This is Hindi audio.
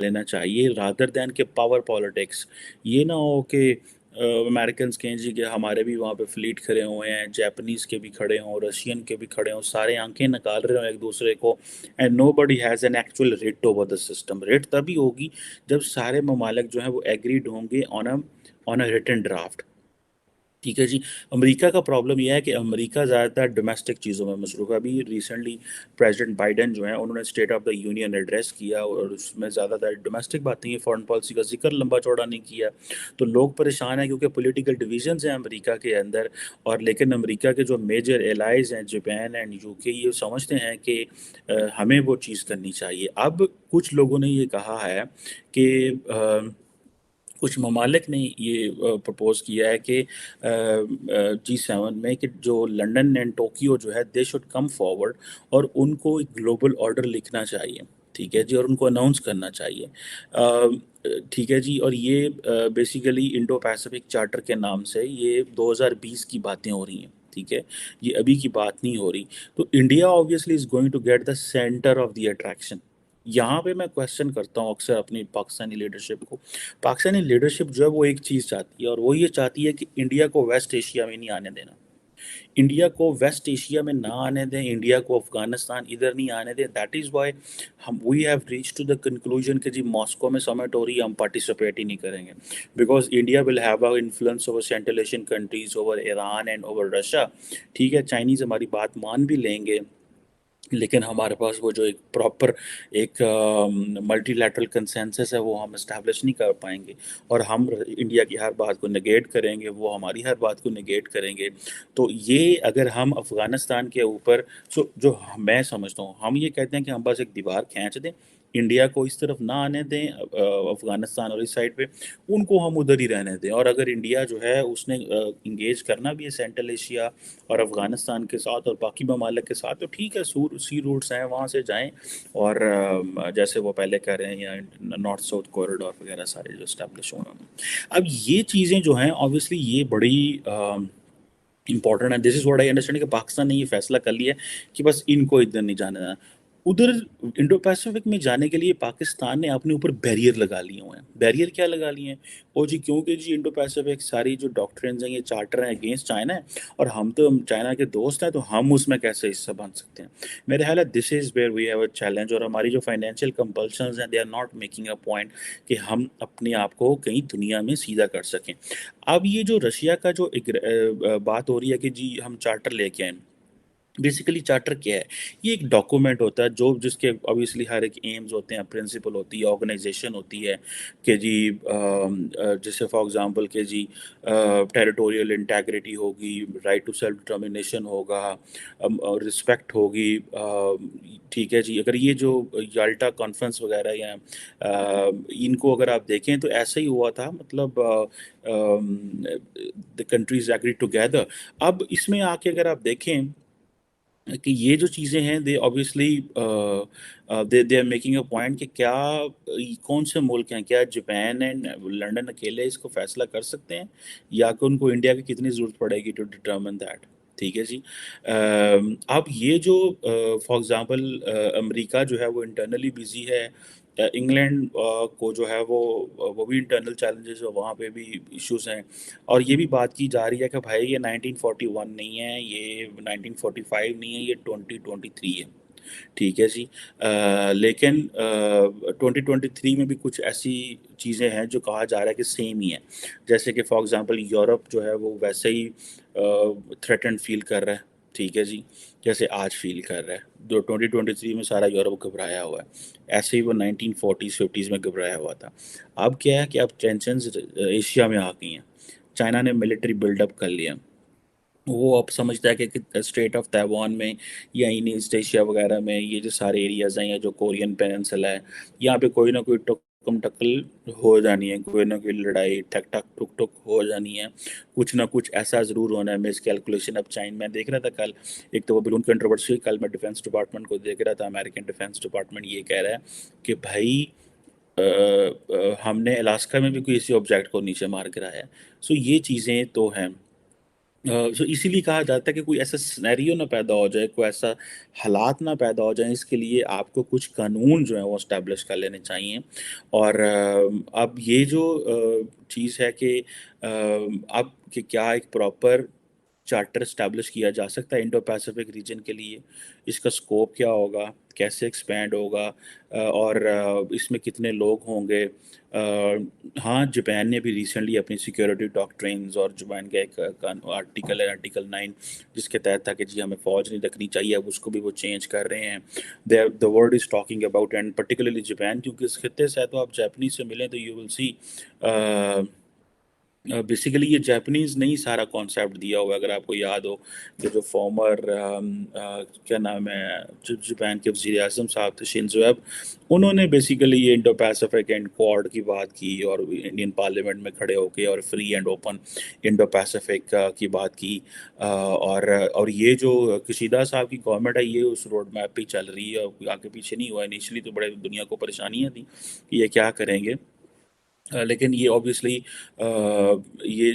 लेना चाहिए रादर दैन के पावर पॉलिटिक्स। ये ना हो कि अमेरिकन कहें जी कि हमारे भी वहाँ पे फ्लीट खड़े हुए हैं, जापानीज़ के भी खड़े हों, रशियन के भी खड़े हों, सारे आंखें निकाल रहे हों एक दूसरे को, and nobody has an actual rate over the system. Rate तभी होगी जब सारे ममालिक जो हैं वो एग्रीड होंगे ऑन अ रिटन ड्राफ्ट। ठीक है जी। अमेरिका का प्रॉब्लम यह है कि अमेरिका ज़्यादातर डोमेस्टिक चीज़ों में मसरूफ़ है। अभी रिसेंटली प्रेसिडेंट बाइडेन जो है उन्होंने state of the union address किया और उसमें ज़्यादातर डोमेस्टिक बातें ही, फॉरेन पॉलिसी का जिक्र लंबा चौड़ा नहीं किया। तो लोग परेशान हैं क्योंकि पॉलिटिकल डिविजन्स हैं अमेरिका के अंदर। और लेकिन अमेरिका के जो मेजर एलाइज हैं जापान एंड यूके, ये समझते हैं कि हमें वो चीज़ करनी चाहिए। अब कुछ लोगों ने ये कहा है कि कुछ ममालिक ने ये प्रपोज किया है कि G7 में कि जो लंदन एंड टोक्यो जो है दे शुड कम फॉरवर्ड और उनको एक ग्लोबल ऑर्डर लिखना चाहिए। ठीक है जी, और उनको अनाउंस करना चाहिए। ठीक है जी। और ये बेसिकली इंडो पैसिफिक चार्टर के नाम से ये 2020 की बातें हो रही हैं। ठीक है, ये अभी की बात नहीं हो रही। तो India obviously is going to get the centre of the attraction. यहाँ पे मैं क्वेश्चन करता हूँ अक्सर अपनी पाकिस्तानी लीडरशिप को। पाकिस्तानी लीडरशिप जो है वो एक चीज़ चाहती है और वो ये चाहती है कि इंडिया को वेस्ट एशिया में नहीं आने देना। इंडिया को वेस्ट एशिया में ना आने दें, इंडिया को अफगानिस्तान इधर नहीं आने दें। दैट इज़ वाई हम we have reach to the conclusion कि जी मॉस्को में समिट हो रही है, हम पार्टिसिपेट ही नहीं करेंगे। Because India will have a influence over central Asian countries, over Iran and over Russia. ठीक है, चाइनीज़ हमारी बात मान भी लेंगे, लेकिन हमारे पास वो जो एक प्रॉपर एक मल्टीलैटरल कंसेंसस है वो हम इस्टेब्लिश नहीं कर पाएंगे। और हम इंडिया की हर बात को नेगेट करेंगे, वो हमारी हर बात को नेगेट करेंगे। तो ये अगर हम अफ़गानिस्तान के ऊपर जो मैं समझता हूँ, हम ये कहते हैं कि हम बस एक दीवार खींच दें, इंडिया को इस तरफ ना आने दें, अफ़गानिस्तान और इस साइड पे उनको हम उधर ही रहने दें। और अगर इंडिया जो है उसने इंगेज करना भी है सेंट्रल एशिया और अफ़गानिस्तान के साथ और बाकी ममालिक के साथ, तो ठीक है, सी रूट्स हैं वहाँ से जाएं। और जैसे वो पहले कह रहे हैं, या नॉर्थ साउथ कॉरिडोर वगैरह सारे जो इस्टेब्लिश हुए हैं। अब ये चीज़ें जो हैं ऑब्वियसली ये बड़ी इंपॉर्टेंट है। This is what I understand कि पाकिस्तान ने ये फैसला कर लिया है कि बस इनको इधर नहीं जाने देना। उधर इंडो पैसिफिक में जाने के लिए पाकिस्तान ने अपने ऊपर बैरियर लगा लिए हुए हैं। बैरियर क्या लगा लिए हैं? और जी क्योंकि जी इंडो पैसिफिक सारी जो डॉक्ट्रिन्स हैं, ये चार्टर हैं अगेंस्ट चाइना है, और हम तो चाइना के दोस्त हैं, तो हम उसमें कैसे हिस्सा बन सकते हैं? मेरे ख्याल है this is where we have a challenge. और हमारी जो फाइनेंशियल कंपल्शंस हैं, they are not making a point कि हम अपने आप को कहीं दुनिया में सीधा कर सकें। अब ये जो रशिया का जो एक बात हो रही है कि जी हम चार्टर लेके आए, बेसिकली चार्टर क्या है? ये एक डॉक्यूमेंट होता है जो जिसके ऑब्वियसली हर एक एम्स होते हैं, प्रिंसिपल होती है, ऑर्गेनाइजेशन होती है कि जी जैसे फॉर एग्जांपल कि जी टेरिटोरियल इंटेग्रिटी होगी, राइट टू सेल्फ डिटर्मिनेशन होगा, रिस्पेक्ट होगी। ठीक है जी। अगर ये जो याल्टा कॉन्फ्रेंस वगैरह या इनको अगर आप देखें तो ऐसा ही हुआ था, मतलब द कंट्रीज एग्री टुगेदर। अब इसमें आके अगर आप देखें कि ये जो चीज़ें हैं, they obviously they are making a point कि क्या कौन से मुल्क हैं, क्या जापान एंड लंदन अकेले इसको फैसला कर सकते हैं, या कि उनको इंडिया की कितनी ज़रूरत पड़ेगी टू डिटर्मिन दैट। ठीक है जी। अब ये जो फॉर एग्जांपल अमेरिका जो है वो इंटरनली बिजी है, इंग्लैंड को जो है वो भी इंटरनल चैलेंजेस है, वहाँ पे भी इश्यूज हैं। और ये भी बात की जा रही है कि भाई ये 1941 नहीं है, ये 1945 नहीं है, ये 2023 है। ठीक है जी। लेकिन 2023 में भी कुछ ऐसी चीज़ें हैं जो कहा जा रहा है कि सेम ही है। जैसे कि फॉर एग्जांपल यूरोप जो है वो वैसे ही थ्रेटन्ड फील कर रहा है। ठीक है जी, जैसे आज फील कर रहा है। जो 2023 में सारा यूरोप घबराया हुआ है, ऐसे ही वो 1940s 50s में घबराया हुआ था। अब क्या है कि अब टेंशन्स एशिया में आ गई हैं। चाइना ने मिलिट्री बिल्डअप कर लिया। वो अब समझता है कि स्ट्रेट ऑफ ताइवान में या इन ईस्ट एशिया वगैरह में ये जो सारे एरियाज हैं, या जो कोरियन पेनिनसुला है, यहाँ पे कोई ना कोई टुकम टक्कल हो जानी है, कोई ना कोई लड़ाई ठक ठक टुक टुक हो जानी है। कुछ ना कुछ ऐसा ज़रूर होना है। मिस कैलकुलेशन अब चाइना, मैं देख रहा था कल, एक तो वो बलून कंट्रोवर्सी, कल मैं डिफेंस डिपार्टमेंट को देख रहा था, अमेरिकन डिफेंस डिपार्टमेंट ये कह रहा है कि भाई हमने अलास्का में भी कोई इसी ऑब्जेक्ट को नीचे मार गिराया है। सो ये चीज़ें तो हैं। सो इसीलिए कहा जाता है कि कोई ऐसा सिनेरियो ना पैदा हो जाए, कोई ऐसा हालात ना पैदा हो जाए, इसके लिए आपको कुछ कानून जो है वो एस्टेब्लिश कर लेने चाहिए। और अब ये जो चीज़ है कि अब कि क्या एक प्रॉपर चार्टर एस्टेब्लिश किया जा सकता है इंडो पैसिफिक रीजन के लिए, इसका स्कोप क्या होगा, कैसे एक्सपैंड होगा, और इसमें कितने लोग होंगे। हाँ, जापान ने भी रिसेंटली अपनी सिक्योरिटी डॉक्ट्रिन्स, और जापान का एक आर्टिकल है, आर्टिकल 9, जिसके तहत था कि जी हमें फ़ौज नहीं रखनी चाहिए, अब उसको भी वो चेंज कर रहे हैं। The world is talking about, and particularly Japan, क्योंकि इस खित्ते से है, तो आप जापानीज से मिलें तो यू विल सी बेसिकली ये जापानीज़ ने ही सारा कॉन्सेप्ट दिया हुआ है। अगर आपको याद हो कि जो फॉर्मर क्या नाम है, जो जापान के वज़ीर आज़म साहब थे, शिंजो एब, उन्होंने बेसिकली ये इंडो पैसिफिक एंड क्वाड की बात की, और इंडियन पार्लियामेंट में खड़े होके और free and open Indo Pacific की बात की। और ये जो किशीदा साहब की गवर्नमेंट है, ये उस रोड मैप पे ही चल रही है, और आगे पीछे नहीं हुआ। इनिशियली तो बड़े दुनिया को परेशानियाँ थी कि ये क्या करेंगे, लेकिन ये ऑब्वियसली ये